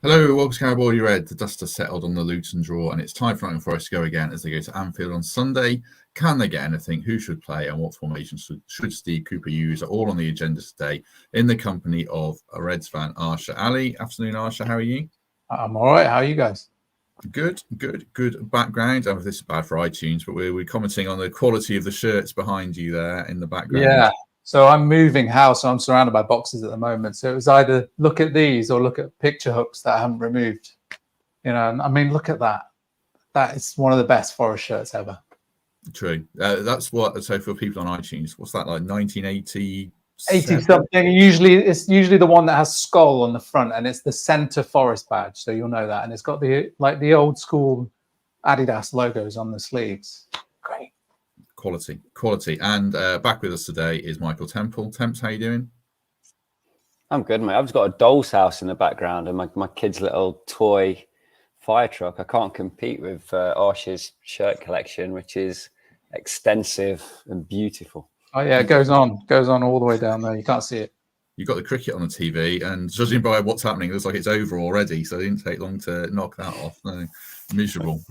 Hello, welcome to Cowboy Red. The dust has settled on the Luton draw, and it's time for Nottingham Forest to go again as they go to Anfield on Sunday. Can they get anything? Who should play? And what formation should Steve Cooper use? Are all on the agenda today in the company of a Reds fan, Arsher Ali. Afternoon, Arsher. How are you? I'm all right. How are you guys? Good background. I mean, this is bad for iTunes, but we're commenting on the quality of the shirts behind you there in the background. Yeah. So I'm moving house. So I'm surrounded by boxes at the moment. So it was either look at these or look at picture hooks that I haven't removed. You know, I mean, look at that. That is one of the best Forest shirts ever. True. That's what. So for people on iTunes, what's that like? 1980. 80 something. It's usually the one that has skull on the front, and it's the center Forest badge. So you'll know that, and it's got the old school Adidas logos on the sleeves. Great. Quality. And back with us today is Michael Temple. Temps, how you doing? I'm good, mate. I've just got a doll's house in the background and my kid's little toy fire truck. I can't compete with Arsher's shirt collection, which is extensive and beautiful. Oh yeah, it goes on all the way down there. You can't see it. You've got the cricket on the TV, and judging by what's happening, it looks like it's over already. So it didn't take long to knock that off. No, miserable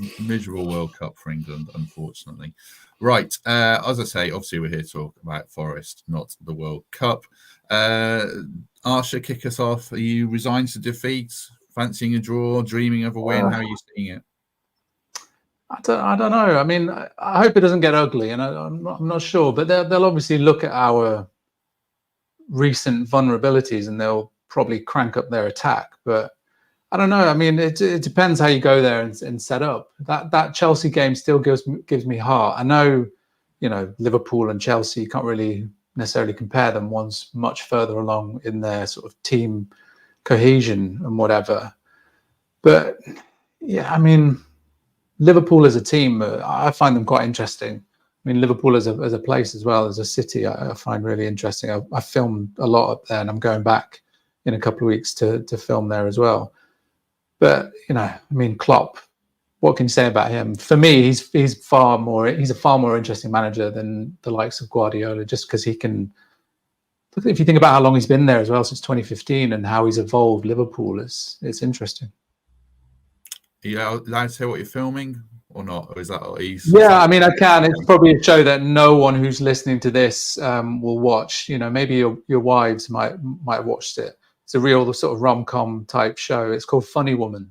World Cup for England, unfortunately. Right, as I say, obviously we're here to talk about Forest, not the World Cup. Arsher, kick us off. Are you resigned to defeat? Fancying a draw? Dreaming of a win? How are you seeing it? I don't know. I mean, I hope it doesn't get ugly, and I'm not sure. But they'll obviously look at our recent vulnerabilities, and they'll probably crank up their attack. But I don't know. I mean, it depends how you go there and set up. That Chelsea game still gives me heart. I know, Liverpool and Chelsea, you can't really necessarily compare them. One's much further along in their sort of team cohesion and whatever. But yeah, I mean, Liverpool as a team, I find them quite interesting. I mean, Liverpool as a place as well, as a city, I find really interesting. I filmed a lot up there, and I'm going back in a couple of weeks to film there as well. But I mean, Klopp, what can you say about him? For me, he's a far more interesting manager than the likes of Guardiola, just because he can. If you think about how long he's been there as well, since 2015, and how he's evolved Liverpool, it's interesting. Yeah, allowed to say what you're filming or not? Or is that I mean, I can. It's probably a show that no one who's listening to this will watch. Maybe your wives might have watched it. It's a real sort of rom-com type show. It's called Funny Woman.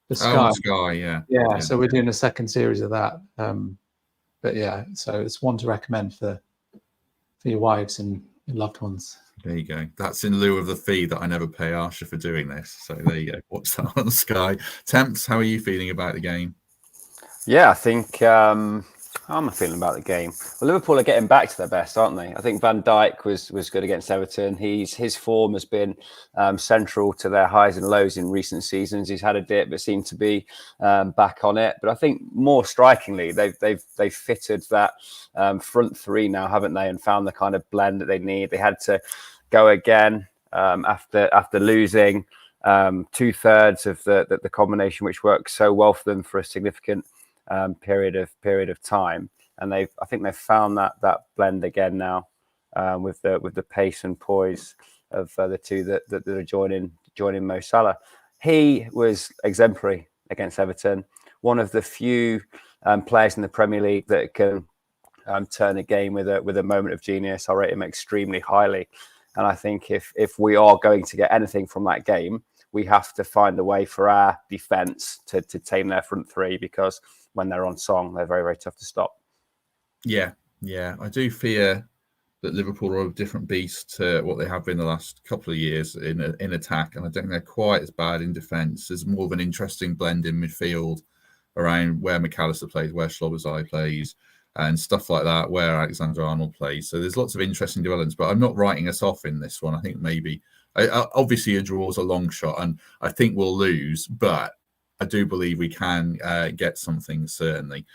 The Sky, yeah. So we're doing a second series of that. But yeah, so it's one to recommend for your wives and your loved ones. There you go. That's in lieu of the fee that I never pay Arsher for doing this. So there you go. Watch that on Sky. Temps, how are you feeling about the game? Yeah, I think how am I feeling about the game? Well, Liverpool are getting back to their best, aren't they? I think Van Dijk was good against Everton. His form has been central to their highs and lows in recent seasons. He's had a dip, but seemed to be back on it. But I think more strikingly, they've fitted that front three now, haven't they? And found the kind of blend that they need. They had to go again after losing 2/3 of the combination, which worked so well for them for a significant period of time, and I think they've found that blend again now with the pace and poise of the two that are joining Mo Salah. He was exemplary against Everton, one of the few players in the Premier League that can turn a game with a moment of genius. I rate him extremely highly, and I think if we are going to get anything from that game, we have to find a way for our defence to tame their front three, because when they're on song, they're very, very tough to stop. Yeah. I do fear that Liverpool are a different beast to what they have been the last couple of years in attack, and I don't think they're quite as bad in defence. There's more of an interesting blend in midfield around where McAllister plays, where Szoboszlai plays, and stuff like that, where Alexander-Arnold plays. So there's lots of interesting developments, but I'm not writing us off in this one. I think maybe... obviously, a draw is a long shot, and I think we'll lose, but I do believe we can get something, certainly.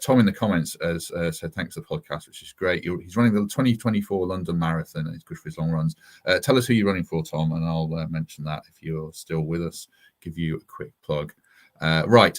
Tom in the comments has said thanks for the podcast, which is great. He's running the 2024 London Marathon, and it's good for his long runs. Tell us who you're running for, Tom, and I'll mention that if you're still with us. Give you a quick plug. Right.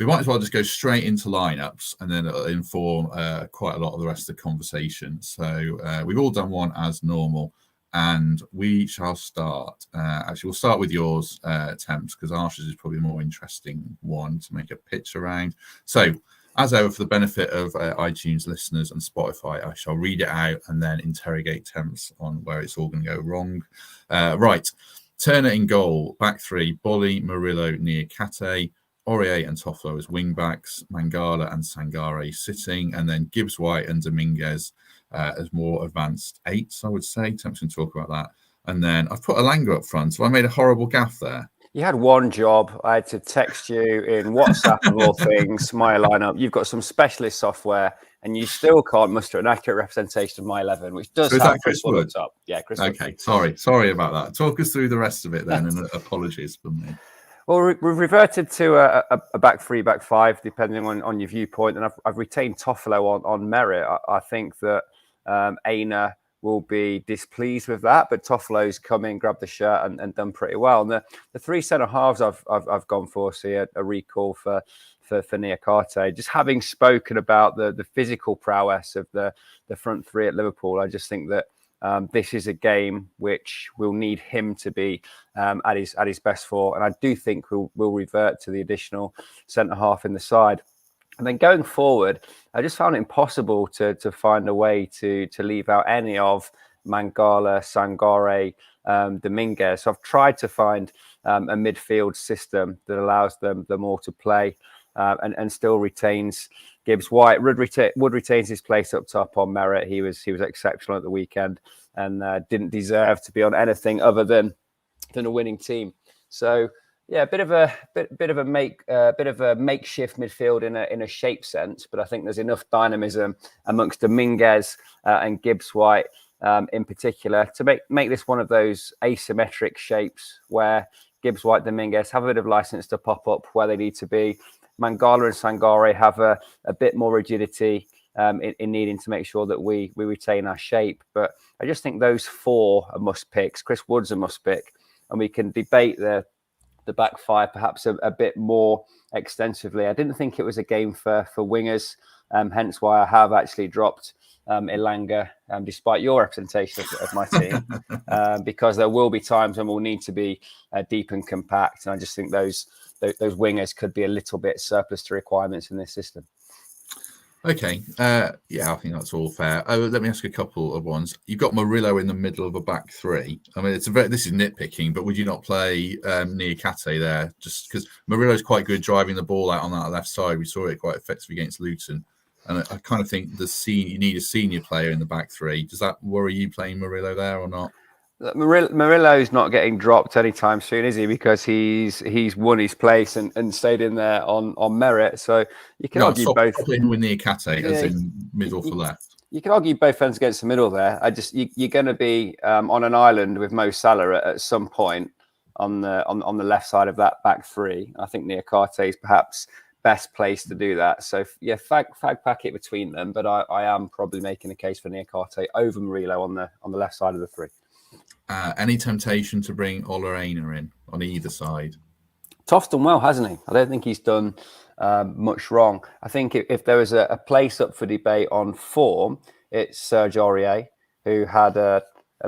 We might as well just go straight into lineups, and then it'll inform quite a lot of the rest of the conversation. So we've all done one as normal. And we shall start. Actually, we'll start with yours, Temps, because Arsher's is probably a more interesting one to make a pitch around. So, as ever, for the benefit of iTunes listeners and Spotify, I shall read it out and then interrogate Temps on where it's all going to go wrong. Right. Turner in goal, back three, Bolly, Murillo, Niakate, Aurier and Toffolo as wing-backs, Mangala and Sangare sitting, and then Gibbs-White and Dominguez as more advanced eights, I would say. Temps can talk about that. And then I've put Elanga up front, so I made a horrible gaff there. You had one job. I had to text you in WhatsApp of all things, my lineup. You've got some specialist software, and you still can't muster an accurate representation of my 11, which does have Chris Wood up top. Yeah, Chris Wood. Okay, sorry about that. Talk us through the rest of it then, and apologies for me. Well, we've reverted to a back three, back five, depending on your viewpoint, and I've retained Toffolo on merit. I think that Aina will be displeased with that, but Toffolo's come in, grabbed the shirt, and done pretty well. And the three centre halves I've gone for, see a recall for Niakate. Just having spoken about the physical prowess of the front three at Liverpool, I just think that this is a game which will need him to be at his best for, and I do think we'll revert to the additional centre half in the side. And then going forward, I just found it impossible to find a way to leave out any of Mangala, Sangare, Dominguez. So I've tried to find a midfield system that allows them all to play and still retains Gibbs-White. Wood retains his place up top on merit. He was exceptional at the weekend and didn't deserve to be on anything other than a winning team. So yeah, bit of a makeshift midfield in a shape sense, but I think there's enough dynamism amongst Dominguez and Gibbs-White in particular to make this one of those asymmetric shapes where Gibbs-White, Dominguez have a bit of license to pop up where they need to be. Mangala and Sangare have a bit more rigidity in needing to make sure that we retain our shape. But I just think those four are must picks. Chris Wood's a must pick, and we can debate the back five perhaps a bit more extensively. I didn't think it was a game for wingers, hence why I have actually dropped Elanga, despite your representation of my team, because there will be times when we'll need to be deep and compact, and I just think those wingers could be a little bit surplus to requirements in this system. Okay, yeah, I think that's all fair. Let me ask a couple of ones. You've got Murillo in the middle of a back three. I mean, this is nitpicking, but would you not play Niakate there? Just because Murillo's quite good driving the ball out on that left side. We saw it quite effectively against Luton. And I kind of think you need a senior player in the back three. Does that worry you playing Murillo there or not? Murillo's not getting dropped anytime soon, is he? Because he's won his place and stayed in there on merit. So you can argue both. With Niakate as in middle for left. You can argue both ends against the middle there. You're going to be on an island with Mo Salah at some point on the left side of that back three. I think Niakate is perhaps best place to do that. So yeah, fag pack it between them. But I am probably making a case for Niakate over Murillo on the left side of the three. Any temptation to bring Ola Aina in on either side? Toff's done well, hasn't he? I don't think he's done much wrong. I think if there was a place up for debate on form, it's Serge Aurier, who had a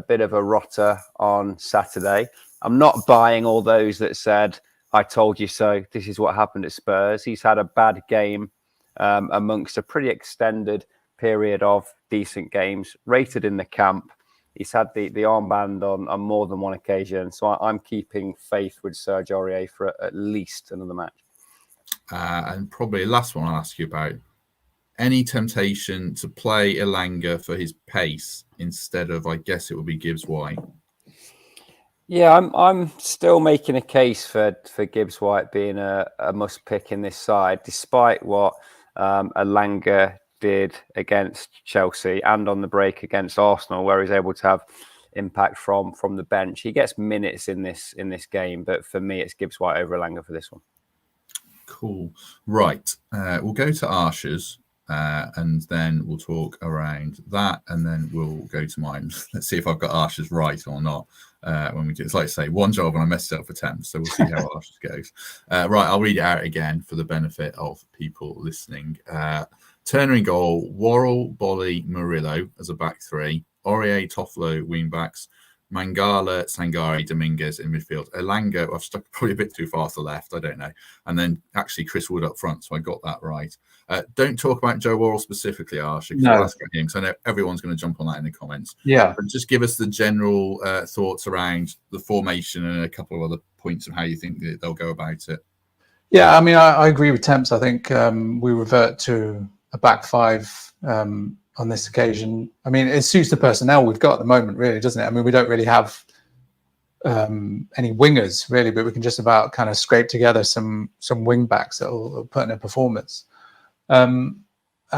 bit of a rotter on Saturday. I'm not buying all those that said, I told you so, this is what happened at Spurs. He's had a bad game amongst a pretty extended period of decent games, rated in the camp. He's had the armband on more than one occasion. So I'm keeping faith with Serge Aurier for at least another match. And probably the last one I'll ask you about. Any temptation to play Elanga for his pace instead of, I guess it would be Gibbs-White? Yeah, I'm still making a case for Gibbs-White being a must pick in this side, despite what Elanga did against Chelsea and on the break against Arsenal, where he's able to have impact from the bench. He gets minutes in this game, but for me, it's Gibbs-White over Elanga for this one. Cool. Right. We'll go to Arsher's and then we'll talk around that, and then we'll go to mine. Let's see if I've got Arsher's right or not. When we do, it's like I say, one job and I messed it up for 10, so we'll see how Arsher's goes. Right, I'll read it out again for the benefit of people listening. Turner in goal, Worrall, Bolly, Murillo as a back three, Aurier, Toffolo, wing backs, Mangala, Sangare, Dominguez in midfield. Elanga, I've stuck probably a bit too far to the left, I don't know. And then actually Chris Wood up front, so I got that right. Don't talk about Joe Worrall specifically, Arsha, because I'll ask about him, because I know everyone's going to jump on that in the comments. Yeah. But just give us the general thoughts around the formation and a couple of other points of how you think that they'll go about it. Yeah, I mean, I agree with Temps. I think we revert to a back five on this occasion. I mean, it suits the personnel we've got at the moment, really, doesn't it? I mean, we don't really have any wingers, really, but we can just about kind of scrape together some wing backs that will put in a performance. I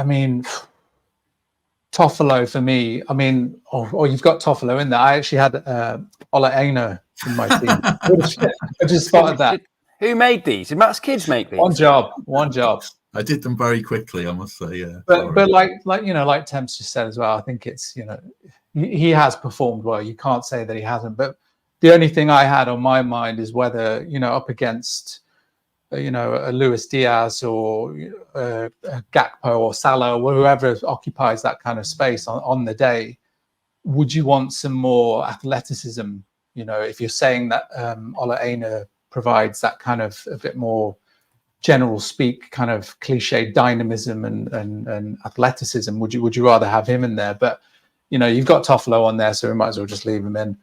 mean, Toffolo for me. I mean, you've got Toffolo in there. I actually had Ola Aina in my team. I just spotted that. Who made these? Did Matt's kids make these? One job. I did them very quickly, I must say. Yeah, but like Temps just said as well, I think it's, he has performed well. You can't say that he hasn't. But the only thing I had on my mind is whether, up against a Luis Diaz or a Gakpo or Salah or whoever occupies that kind of space on the day, would you want some more athleticism? If you're saying that Ola Aina provides that kind of a bit more general speak kind of cliche dynamism and athleticism, would you rather have him in there? But you've got Toffolo on there, so we might as well just leave him in.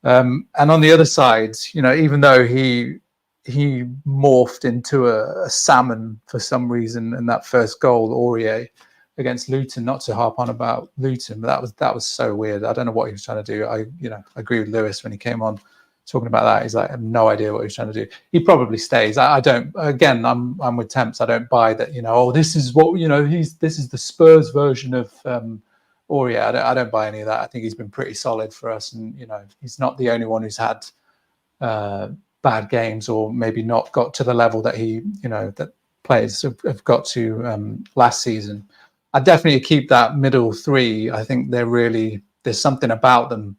And on the other side, even though he morphed into a salmon for some reason in that first goal, Aurier against Luton, not to harp on about Luton, but that was so weird. I don't know what he was trying to do. I agree with Lewis when he came on talking about that. He's like, I have no idea what he was trying to do. He probably stays. I don't. Again, I'm with Temps. I don't buy that. This is what this is the Spurs version of Aurier. I don't buy any of that. I think he's been pretty solid for us, and he's not the only one who's had bad games or maybe not got to the level that that players have got to last season. I definitely keep that middle three. I think there's something about them.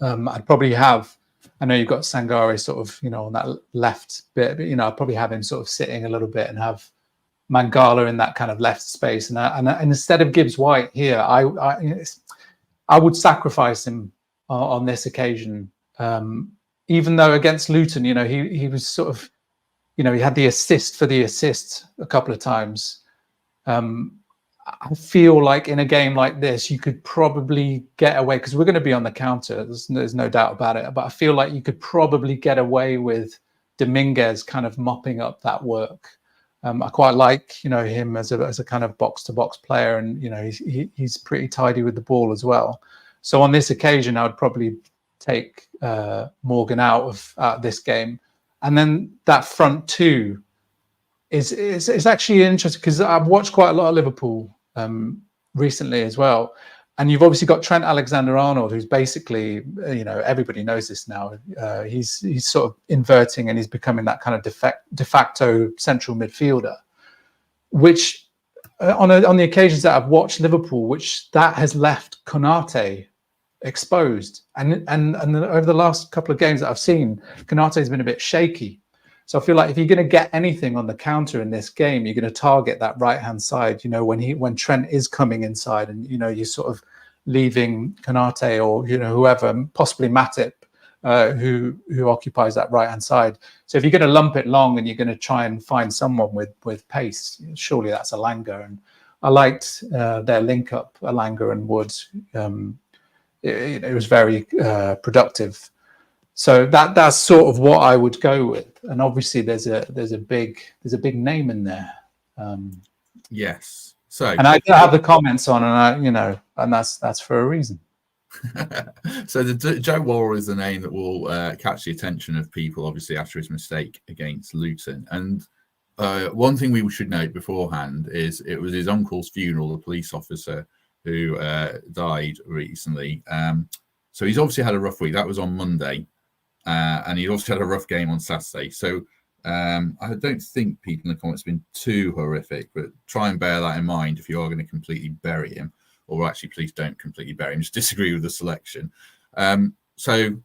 I'd probably have. I know you've got Sangare sort of, on that left bit, but, I'd probably have him sort of sitting a little bit and have Mangala in that kind of left space. And instead of Gibbs White here, I would sacrifice him on this occasion. Even though against Luton, he was sort of, he had the assist for the assist a couple of times. I feel like in a game like this, you could probably get away, because we're going to be on the counter. There's no doubt about it. But I feel like you could probably get away with Dominguez kind of mopping up that work. I quite like, him as a kind of box-to-box player, and he's pretty tidy with the ball as well. So on this occasion, I would probably take Morgan out of this game, and then that front two is actually interesting, because I've watched quite a lot of Liverpool recently as well, and you've obviously got Trent Alexander-Arnold, who's basically, everybody knows this now. He's sort of inverting, and he's becoming that kind of de facto central midfielder, which on the occasions that I've watched Liverpool, which that has left Konate exposed, and over the last couple of games that I've seen, Konate's been a bit shaky. So I feel like if you're going to get anything on the counter in this game, you're going to target that right-hand side, when Trent is coming inside, and, you're sort of leaving Konate or, whoever, possibly Matip, who occupies that right-hand side. So if you're going to lump it long and you're going to try and find someone with pace, surely that's Elanga. And I liked their link-up, Elanga and Wood. It was very productive. So that's sort of what I would go with, and obviously there's a big name in there. Yes. So, and I do have the comments on, and and that's for a reason. So Joe Worrall is the name that will catch the attention of people, obviously, after his mistake against Luton. And one thing we should note beforehand is it was his uncle's funeral, the police officer who died recently. So he's obviously had a rough week. That was on Monday. And he also had a rough game on Saturday. So I don't think people in the comments have been too horrific, but try and bear that in mind if you are going to completely bury him. Or actually, please don't completely bury him. Just disagree with the selection. So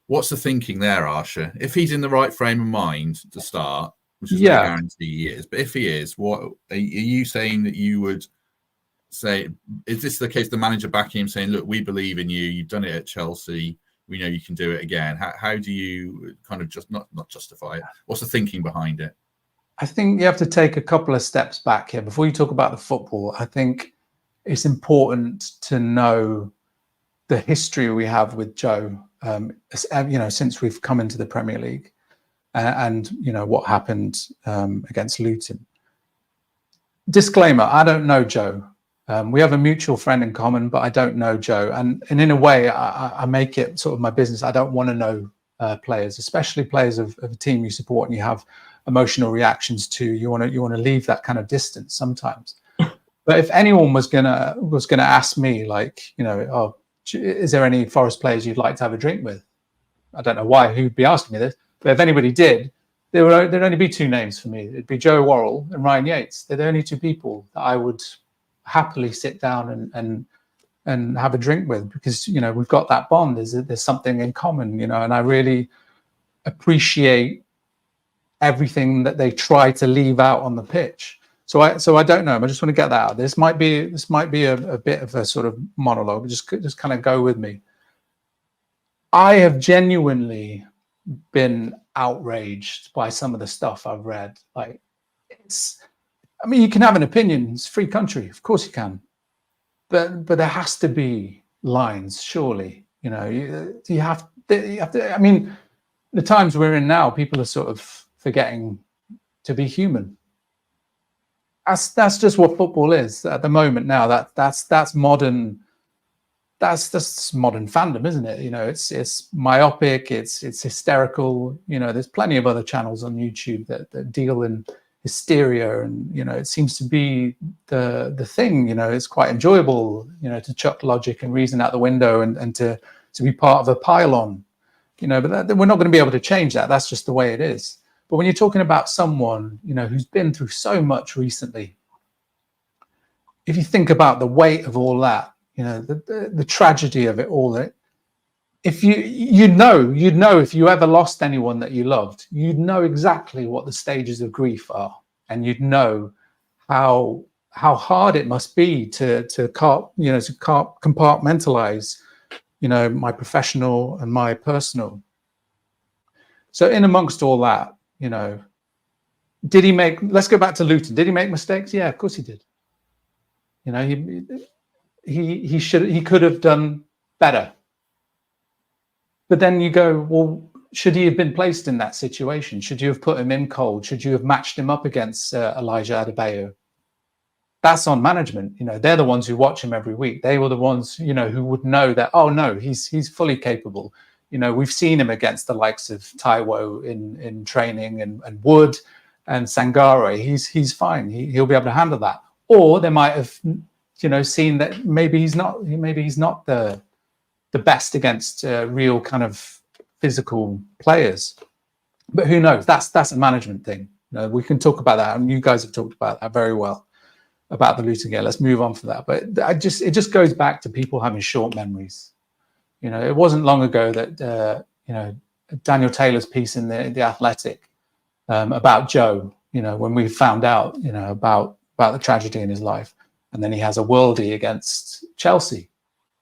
what's the thinking there, Arsha? If he's in the right frame of mind to start, which is no guarantee he is, but if he is, what are you saying that you would say? Is this the case, the manager backing him saying, look, we believe in you. You've done it at Chelsea. we know you can do it again. How do you kind of just not justify it? What's the thinking behind it? I think you have to take a couple of steps back here before you talk about the football. I think it's important to know the history we have with Joe, since we've come into the Premier League, and what happened against Luton. Disclaimer: I don't know Joe. We have a mutual friend in common, but I don't know Joe. And in a way, I make it sort of my business. I don't want to know players, especially players of a team you support and you have emotional reactions to. You want to leave that kind of distance sometimes. But if anyone was gonna ask me, like, oh, is there any Forest players you'd like to have a drink with? I don't know why who'd be asking me this, but if anybody did, there'd only be two names for me. It'd be Joe Worrall and Ryan Yates. They're the only two people that I would happily sit down and have a drink with, because we've got that bond. There's something in common, and I really appreciate everything that they try to leave out on the pitch. So I don't know. I just want to get that out. This might be a bit of a sort of monologue. Just kind of go with me. I have genuinely been outraged by some of the stuff I've read. Like, you can have an opinion. It's a free country, of course you can, but there has to be lines, surely. You have to. I mean, the times we're in now, people are sort of forgetting to be human. That's just what football is at the moment now. That's modern. That's modern fandom, isn't it? It's myopic. It's hysterical. There's plenty of other channels on YouTube that deal in hysteria, and it seems to be the thing. It's quite enjoyable. To chuck logic and reason out the window and to be part of a pylon. But we're not going to be able to change that. That's just the way it is. But when you're talking about someone, who's been through so much recently, if you think about the weight of all that, the tragedy of it all, if you'd know if you ever lost anyone that you loved, you'd know exactly what the stages of grief are, and you'd know how hard it must be to compartmentalize, my professional and my personal. So in amongst all that, did he make? Let's go back to Luton. Did he make mistakes? Yeah, of course he did. He could have done better. But then you go, well, should he have been placed in that situation? Should you have put him in cold? Should you have matched him up against Elijah Adebayo? That's on management. They're the ones who watch him every week. They were the ones, who would know that, oh no, he's fully capable. We've seen him against the likes of Taiwo in training, and Wood and Sangare. He's fine. He'll be able to handle that. Or they might have, seen that maybe he's not the best against real kind of physical players. But who knows? That's a management thing. We can talk about that, and you guys have talked about that very well about the Luton game. Let's move on for that. But it just goes back to people having short memories. It wasn't long ago that Daniel Taylor's piece in the Athletic about Joe. When we found out about the tragedy in his life, and then he has a worldie against Chelsea.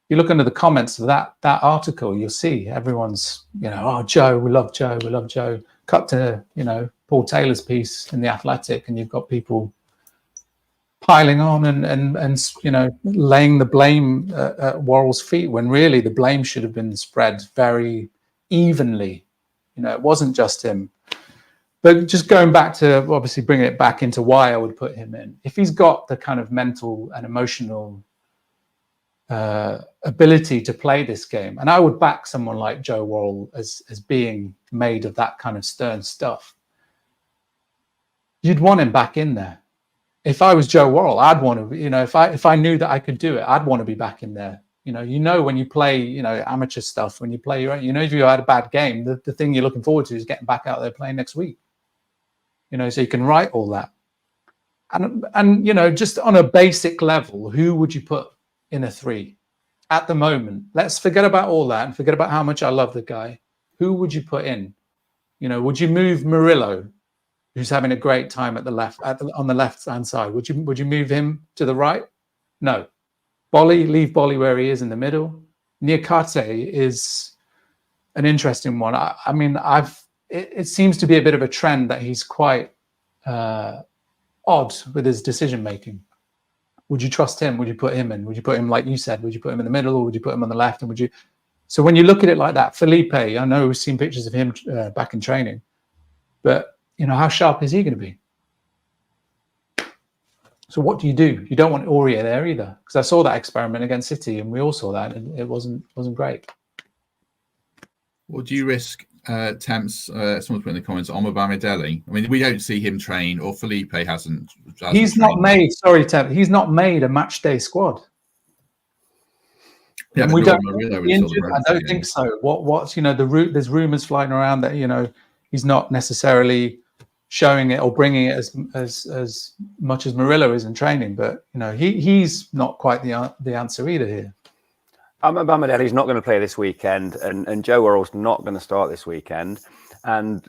You look into the comments of that article, you'll see everyone's, oh, Joe, we love Joe, we love Joe. Cut to, Paul Taylor's piece in the Athletic, and you've got people piling on and laying the blame at Worrall's feet, when really the blame should have been spread very evenly. It wasn't just him. But just going back to, obviously bringing it back into why I would put him in. If he's got the kind of mental and emotional ability to play this game, and I would back someone like Joe Worrall as being made of that kind of stern stuff, you'd want him back in there. If I was Joe Worrall, I'd want to, if I knew that I could do it, I'd want to be back in there. When you play, amateur stuff, when you play your own, if you had a bad game, the thing you're looking forward to is getting back out there playing next week. So you can write all that. And just on a basic level, who would you put in a 3 at the moment? Let's forget about all that and forget about how much I love the guy. Who would you put in? Would you move Murillo, who's having a great time at the left, on the left-hand side? Would you move him to the right? No. Leave Bolly where he is in the middle. Niakate is an interesting one. I mean, it seems to be a bit of a trend that he's quite odd with his decision making. Would you trust him? Would you put him in? Would you put him, like you said, would you put him in the middle, or would you put him on the left? And would you? So when you look at it like that, Felipe, I know we've seen pictures of him back in training, but how sharp is he going to be? So what do? You don't want Aurier there either, because I saw that experiment against City, and we all saw that, and it wasn't great. What do you risk? Temps, someone's put in the comments, Omobamidele. I mean, we don't see him train, or Felipe hasn't he's not made. Sorry, Tem. He's not made a match day squad. Yeah, and we don't. I don't think so. What's there's rumors flying around that he's not necessarily showing it or bringing it as much as Murillo is in training, but he's not quite the answer either here. Bamidele's not going to play this weekend, and Joe Worrall's not going to start this weekend. And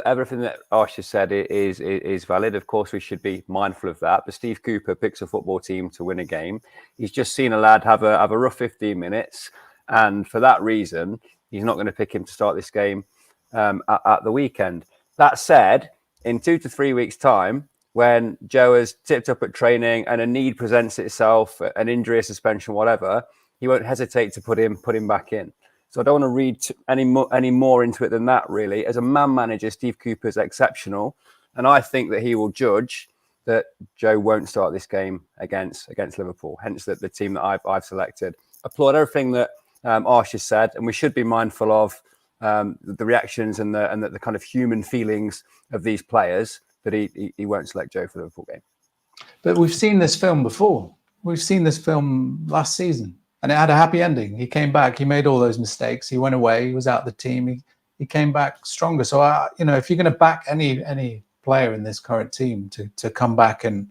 everything that Arsher said is valid. Of course, we should be mindful of that. But Steve Cooper picks a football team to win a game. He's just seen a lad have a rough 15 minutes, and for that reason, he's not going to pick him to start this game at the weekend. That said, in 2 to 3 weeks' time, when Joe has tipped up at training and a need presents itself, an injury, a suspension, whatever, he won't hesitate to put him back in. So I don't want to read any more into it than that, really. As a man manager, Steve Cooper is exceptional, and I think that he will judge that Joe won't start this game against Liverpool. Hence, the team that I've selected. Applaud everything that Arsher said, and we should be mindful of the reactions and the kind of human feelings of these players. But he won't select Joe for the Liverpool game. But we've seen this film before. We've seen this film last season. And it had a happy ending. He came back. He made all those mistakes. He went away. He was out of the team. He came back stronger. So, if you're going to back any player in this current team to come back and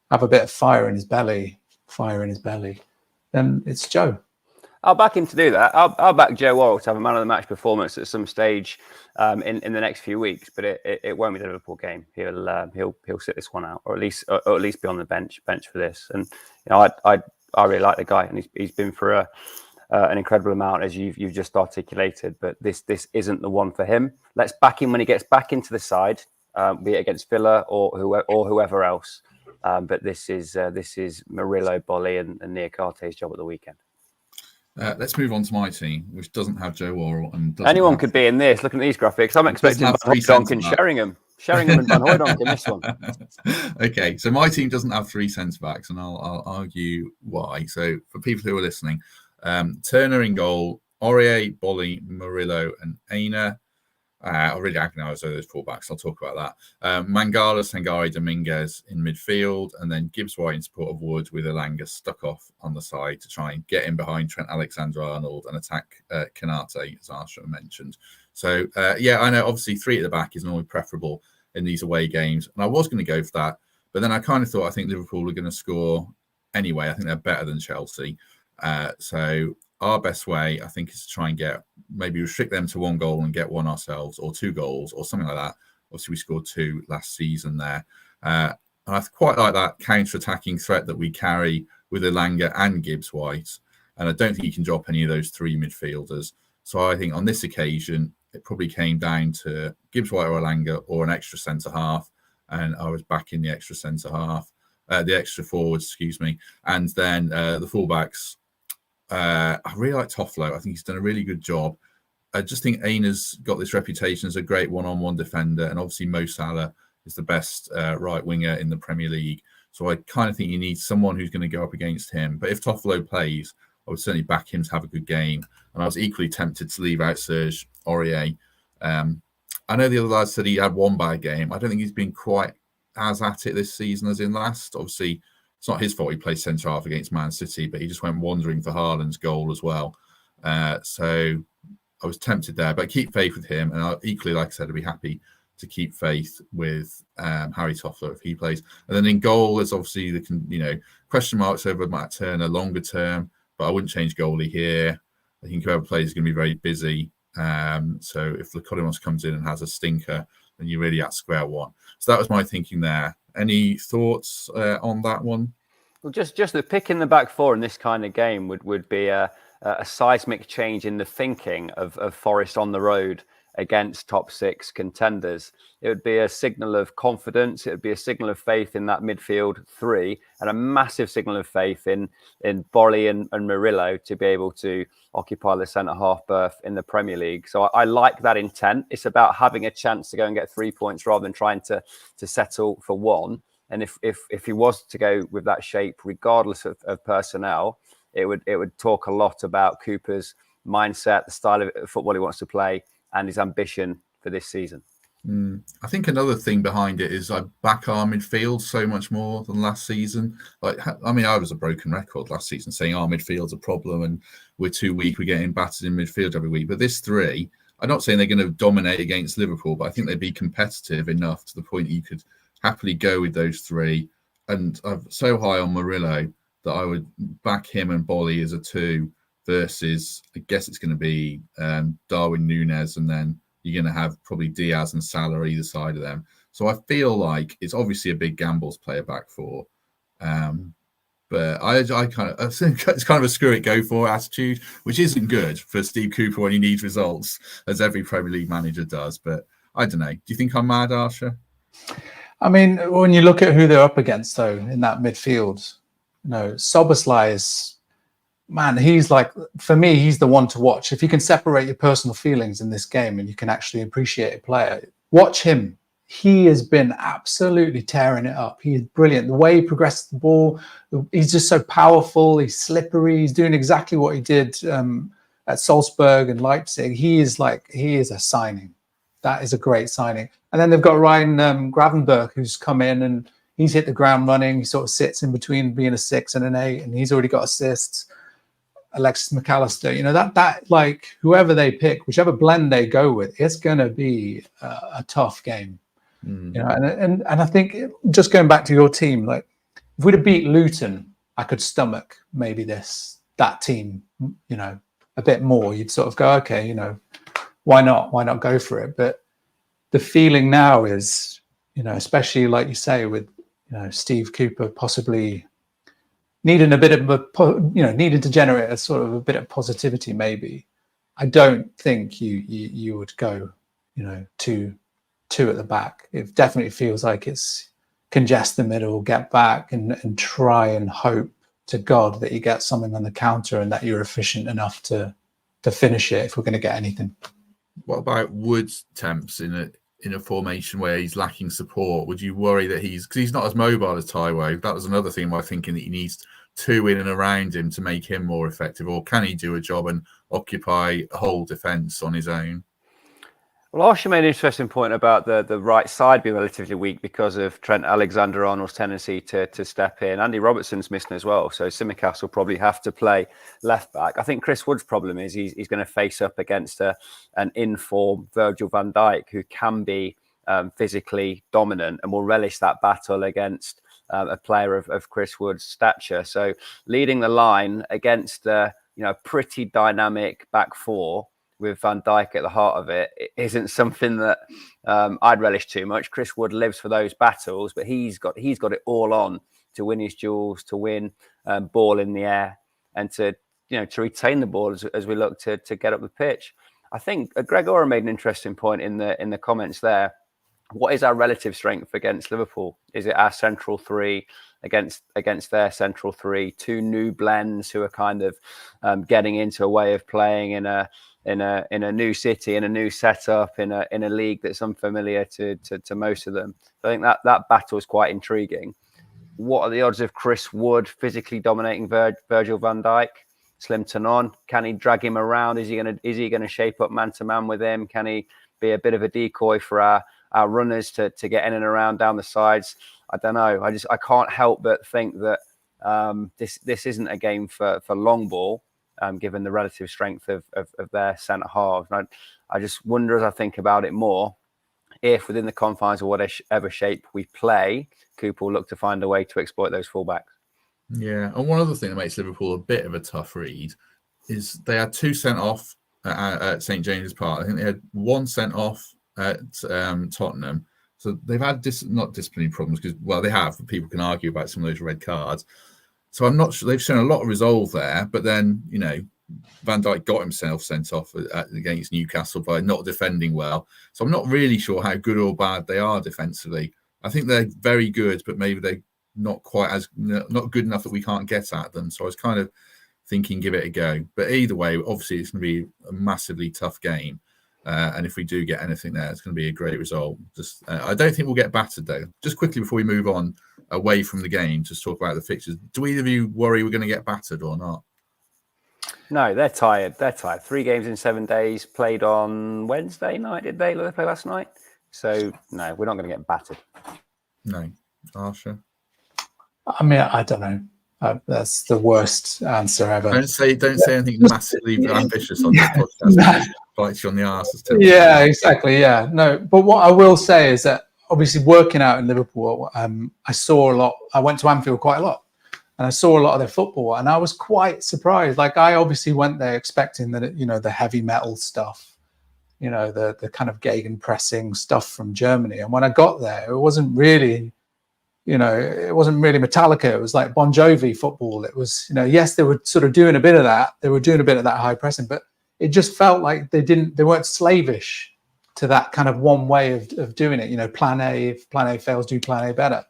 have a bit of fire in his belly, then it's Joe. I'll back him to do that. I'll back Joe Worrall to have a man of the match performance at some stage in the next few weeks. But it won't be the Liverpool game. He'll sit this one out, or at least be on the bench for this. And I really like the guy, and he's been for an incredible amount, as you've just articulated. But this isn't the one for him. Let's back him when he gets back into the side, be it against Villa or whoever else. But this is Murillo, Bolly, and Niakarte's job at the weekend. Let's move on to my team, which doesn't have Joe Worrall. And anyone could be in this. Looking at these graphics, I'm expecting Van Hooydonk and Sheringham and Van Hooydonk in this one. Okay, so my team doesn't have 3 centre-backs, and I'll argue why. So for people who are listening, Turner in goal, Aurier, Bolly, Murillo, and Aina. I really agonise over those fullbacks. I'll talk about that. Mangala, Sangare, Dominguez in midfield, and then Gibbs White in support of Wood with Elanga stuck off on the side to try and get in behind Trent Alexander-Arnold and attack Konate, as Arsher mentioned. So, I know obviously 3 at the back is normally preferable in these away games, and I was going to go for that, but then I kind of thought I think Liverpool are going to score anyway. I think they're better than Chelsea. So our best way, I think, is to try and maybe restrict them to 1 goal and get 1 ourselves, or 2 goals, or something like that. Obviously, we scored 2 last season there. And I quite like that counter-attacking threat that we carry with Elanga and Gibbs White. And I don't think you can drop any of those 3 midfielders. So I think on this occasion, it probably came down to Gibbs White or Elanga or an extra centre-half. And I was backing the extra centre-half, the extra forwards, excuse me. And then the fullbacks. I really like Toffolo. I think he's done a really good job. I just think Aina's got this reputation as a great one-on-one defender, and obviously Mo Salah is the best right winger in the Premier League. So I kind of think you need someone who's going to go up against him. But if Toffolo plays, I would certainly back him to have a good game. And I was equally tempted to leave out Serge Aurier. I know the other lads said he had 1 bad game. I don't think he's been quite as at it this season as in last. Obviously, it's not his fault he played centre-half against Man City, but he just went wandering for Haaland's goal as well. So I was tempted there, but I keep faith with him. And I equally, like I said, I'd be happy to keep faith with Harry Toffler if he plays. And then in goal, there's obviously the question marks over Matt Turner longer term, but I wouldn't change goalie here. I think whoever plays is going to be very busy. So if Lakodimos comes in and has a stinker, then you're really at square one. So that was my thinking there. Any thoughts on that one? Well, just the pick in the back 4 in this kind of game would be a a seismic change in the thinking of Forest on the road against top 6 contenders. It would be a signal of confidence. It would be a signal of faith in that midfield 3, and a massive signal of faith in Borley and Murillo to be able to occupy the centre-half berth in the Premier League. So I like that intent. It's about having a chance to go and get 3 points rather than trying to settle for 1. And if he was to go with that shape, regardless of personnel, it would talk a lot about Cooper's mindset, the style of football he wants to play, and his ambition for this season. I think another thing behind it is I back our midfield so much more than last season. I was a broken record last season saying our midfield's a problem and we're too weak, we're getting battered in midfield every week. But this 3, I'm not saying they're going to dominate against Liverpool, but I think they'd be competitive enough to the point that you could happily go with those 3. And I'm so high on Murillo that I would back him and Bolly as a 2 versus, I guess it's going to be Darwin Núñez, and then you're going to have probably Diaz and Salah either side of them. So I feel like it's obviously a big gamble to play a back 4. But I think it's kind of a screw it, go for attitude, which isn't good for Steve Cooper when he needs results, as every Premier League manager does. But I don't know. Do you think I'm mad, Arsha? I mean, when you look at who they're up against, though, in that midfield, Szoboszlai is... Man, he's like, for me, he's the one to watch. If you can separate your personal feelings in this game and you can actually appreciate a player, watch him. He has been absolutely tearing it up. He is brilliant. The way he progresses the ball, he's just so powerful. He's slippery. He's doing exactly what he did at Salzburg and Leipzig. He is a signing. That is a great signing. And then they've got Ryan Gravenberch, who's come in and he's hit the ground running. He sort of sits in between being a 6 and an 8, and he's already got assists. Alexis McAllister, that like whoever they pick, whichever blend they go with, it's going to be a tough game. And I think just going back to your team, like if we'd have beat Luton, I could stomach maybe that team, a bit more. You'd sort of go, okay, why not go for it? But the feeling now is, especially like you say with, Steve Cooper possibly needing a bit of needing to generate a sort of a bit of positivity, maybe. I don't think you would go, two at the back. It definitely feels like it's congest the middle, get back and try and hope to God that you get something on the counter and that you're efficient enough to finish it if we're going to get anything. What about Wood's temps in a formation where he's lacking support? Would you worry that because he's not as mobile as Taiwo? That was another thing by thinking that he needs 2 in and around him to make him more effective, or can he do a job and occupy a whole defence on his own? Well, Arsha made an interesting point about the right side being relatively weak because of Trent Alexander-Arnold's tendency to step in. Andy Robertson's missing as well, so Tsimikas will probably have to play left back. I think Chris Wood's problem is he's going to face up against an in-form Virgil van Dijk who can be physically dominant and will relish that battle against a player of Chris Wood's stature. So leading the line against a pretty dynamic back 4 with Van Dijk at the heart of it isn't something that I'd relish too much. Chris Wood lives for those battles, but he's got it all on to win his duels, to win ball in the air, and to retain the ball as we look to get up the pitch. I think Greg Ora made an interesting point in the comments there. What is our relative strength against Liverpool? Is it our central 3 against their central 3? 2 new blends who are kind of getting into a way of playing in a new city, in a new setup, in a league that's unfamiliar to most of them. So I think that battle is quite intriguing. What are the odds of Chris Wood physically dominating Virgil van Dijk? Slim to none. Can he drag him around? Is he gonna shape up man to man with him? Can he be a bit of a decoy for our runners to get in and around down the sides? I don't know. I can't help but think that this isn't a game for long ball, given the relative strength of their centre halves. And I just wonder, as I think about it more, if within the confines of whatever shape we play, Cooper will look to find a way to exploit those fullbacks. Yeah, and one other thing that makes Liverpool a bit of a tough read is they had 2 sent off at St James's Park. I think they had 1 sent off at Tottenham. So they've had not disciplinary problems because, well, they have. But people can argue about some of those red cards. So I'm not sure they've shown a lot of resolve there. But then, Van Dijk got himself sent off against Newcastle by not defending well. So I'm not really sure how good or bad they are defensively. I think they're very good, but maybe they're not good enough that we can't get at them. So I was kind of thinking give it a go. But either way, obviously it's going to be a massively tough game. And if we do get anything there, it's going to be a great result. I don't think we'll get battered, though. Just quickly before we move on away from the game, just talk about the fixtures. Do either of you worry we're going to get battered or not? No, they're tired. 3 games in 7 days, played on Wednesday night, did they? Did they play last night? So, no, we're not going to get battered. No. Arsher? I mean, I don't know. That's the worst answer ever. Don't say anything massively ambitious on this podcast. Bites you on the arse. Yeah, exactly. Yeah, no. But what I will say is that obviously working out in Liverpool, I saw a lot. I went to Anfield quite a lot, and I saw a lot of their football, and I was quite surprised. Like I obviously went there expecting that the heavy metal stuff, the kind of gegenpressing stuff from Germany, and when I got there, it wasn't really. It wasn't really Metallica. It was like Bon Jovi football. It was, yes, they were sort of doing a bit of that. They were doing a bit of that high pressing, but it just felt like they weren't slavish to that kind of one way of doing it. Plan A, if plan A fails, do plan A better.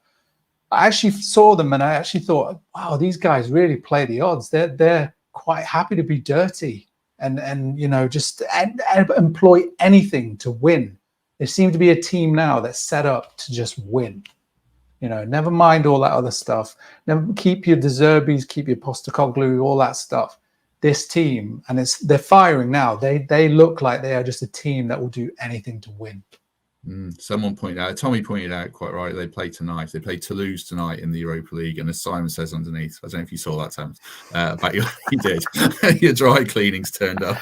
I actually saw them and I actually thought, wow, these guys really play the odds. They're quite happy to be dirty and just employ anything to win. They seem to be a team now that's set up to just win. Never mind all that other stuff. Never keep your De Zerbis, keep your Postecoglou, all that stuff. This team, and they're firing now. They look like they are just a team that will do anything to win. Someone pointed out, Tommy pointed out quite right, they play tonight. They play Toulouse tonight in the Europa League. And as Simon says underneath, I don't know if you saw that, Sam, but you did. Your dry cleaning's turned up.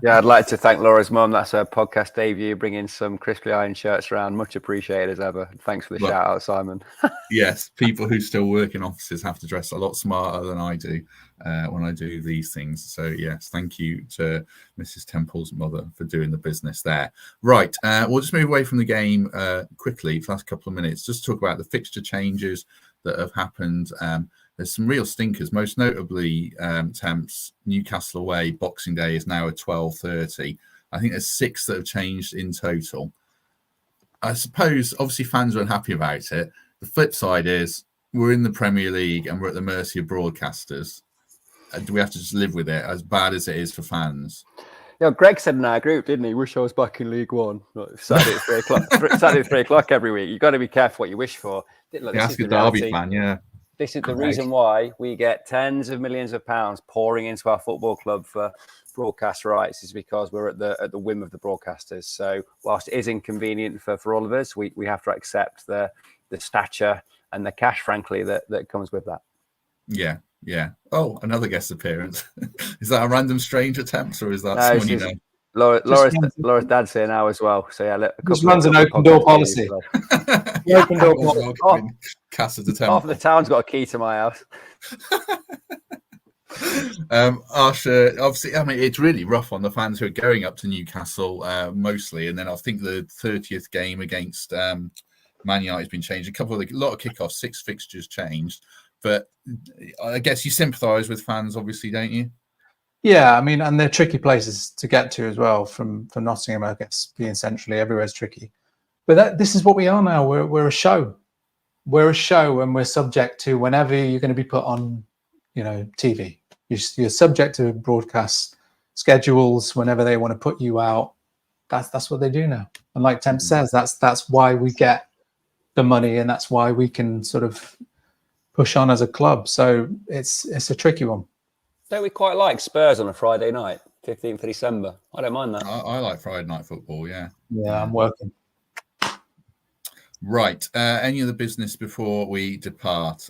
Yeah, I'd like to thank Laura's mum. That's her podcast debut, bringing some crisply ironed shirts around. Much appreciated as ever. Thanks for the shout out, Simon. Yes, people who still work in offices have to dress a lot smarter than I do when I do these things. So yes, thank you to Mrs. Temple's mother for doing the business there. Right, we'll just move away from the game quickly for the last couple of minutes. Just talk about the fixture changes that have happened. There's some real stinkers, most notably Temps Newcastle away. Boxing Day is now at 12:30. I think there's 6 that have changed in total. I suppose, obviously, fans are unhappy about it. The flip side is we're in the Premier League and we're at the mercy of broadcasters. Do we have to just live with it, as bad as it is for fans? Yeah, Greg said in our group, didn't he? Wish I was back in League One. Saturday at 3 o'clock. Saturday at 3 o'clock every week. You've got to be careful what you wish for. Look, ask a Derby fan, yeah. This is the reason why we get tens of millions of pounds pouring into our football club for broadcast rights, is because we're at the whim of the broadcasters. So whilst it is inconvenient for all of us, we have to accept the stature and the cash, frankly, that comes with that. Yeah. Yeah. Oh, another guest appearance. Is that a random strange attempt, or is that someone you know? Laura's dad's here now as well. So yeah, just runs an open door policy. Open door policy. Half of the town's got a key to my house. Arsher, obviously, I mean, it's really rough on the fans who are going up to Newcastle mostly, and then I think the 30th game against Man United has been changed. A lot of kickoffs, 6 fixtures changed. But I guess you sympathise with fans, obviously, don't you? Yeah, I mean, and they're tricky places to get to as well. From Nottingham, I guess, being centrally, everywhere's tricky. But this is what we are now. We're a show. We're a show, and we're subject to whenever you're going to be put on, TV. You're subject to broadcast schedules whenever they want to put you out. That's what they do now. And like Temp says, that's why we get the money, and that's why we can sort of push on as a club. So it's a tricky one. Don't we quite like Spurs on a Friday night, 15th of December? I don't mind that. I like Friday night football, yeah. Yeah, I'm working. Right. Any other business before we depart?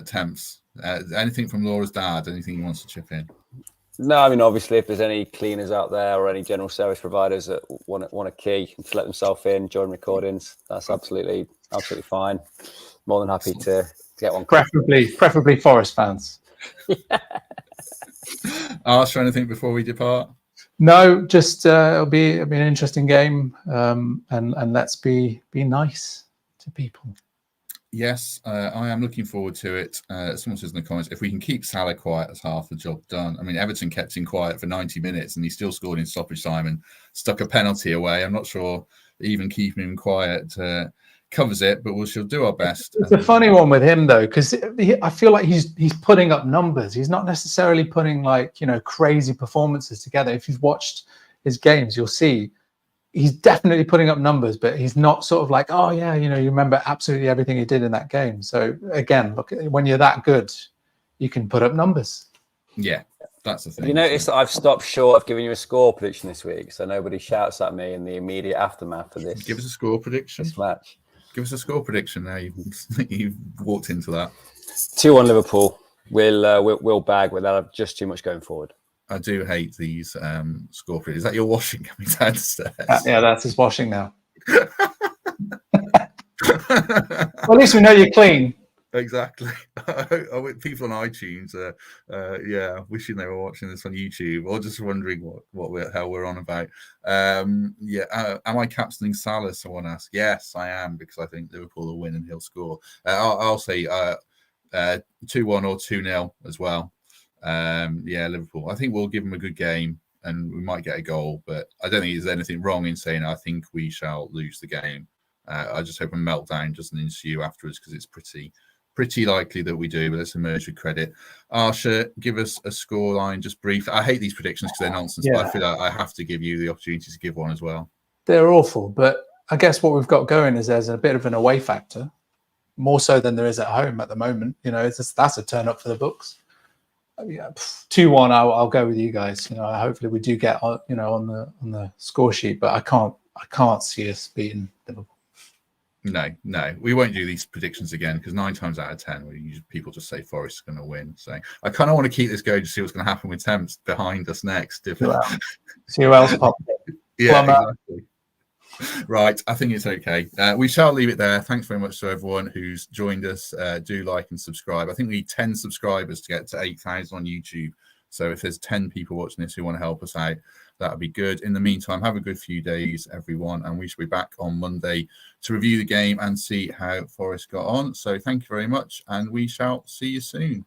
Temps? Anything from Laura's dad? Anything he wants to chip in? No, I mean, obviously, if there's any cleaners out there or any general service providers that want a key and to let themselves in during recordings, that's absolutely fine. More than happy to get one. Preferably Forest fans. Ask anything before we depart? No, just it'll be an interesting game, and let's be nice to people. Yes, I am looking forward to it. Someone says in the comments, if we can keep Salah quiet, that's half the job done. I mean, Everton kept him quiet for 90 minutes and he still scored in stoppage time and stuck a penalty away. I'm not sure even keeping him quiet covers it, but we'll still do our best. It's a funny one with him though, because I feel like he's putting up numbers. He's not necessarily putting like, you know, crazy performances together. If you've watched his games, you'll see he's definitely putting up numbers, but he's not sort of like, oh yeah, you know, you remember absolutely everything he did in that game. So again, look, when you're that good, you can put up numbers. Yeah, that's the thing. Have you noticed that I've stopped short of giving you a score prediction this week, so nobody shouts at me in the immediate aftermath of this? Give us a score prediction. This match. Give us a score prediction. Now you've walked into that. 2-1 Liverpool. We'll bag without have just too much going forward. I do hate these score predictions. Is that your washing coming downstairs? Yeah, that's his washing now. Well, at least we know you're clean. Exactly. People on iTunes, wishing they were watching this on YouTube or just wondering what hell we're on about. Am I captaining Salah? Someone asked. Yes, I am, because I think Liverpool will win and he'll score. I'll say 2-1 or 2-0 as well. Liverpool. I think we'll give them a good game and we might get a goal, but I don't think there's anything wrong in saying I think we shall lose the game. I just hope a meltdown doesn't ensue afterwards, because it's pretty likely that we do, but let's emerge with credit. Arsha, give us a scoreline, just brief. I hate these predictions because they're nonsense, but I feel like I have to give you the opportunity to give one as well. They're awful, but I guess what we've got going is there's a bit of an away factor, more so than there is at home at the moment. You know, that's a turn up for the books. Yeah, 2-1. I'll go with you guys. You know, hopefully we do get on the score sheet, but I can't see us beating Liverpool. No, we won't do these predictions again, because 9 times out of 10, people just say Forest is going to win. So I kind of want to keep this going to see what's going to happen with Temps behind us next. See who else pops in. Yeah, exactly. Right, I think it's okay. We shall leave it there. Thanks very much to everyone who's joined us. Do like and subscribe. I think we need 10 subscribers to get to 8,000 on YouTube. So if there's 10 people watching this who want to help us out, that would be good. In the meantime, have a good few days, everyone, and we shall be back on Monday to review the game and see how Forest got on. So thank you very much, and we shall see you soon.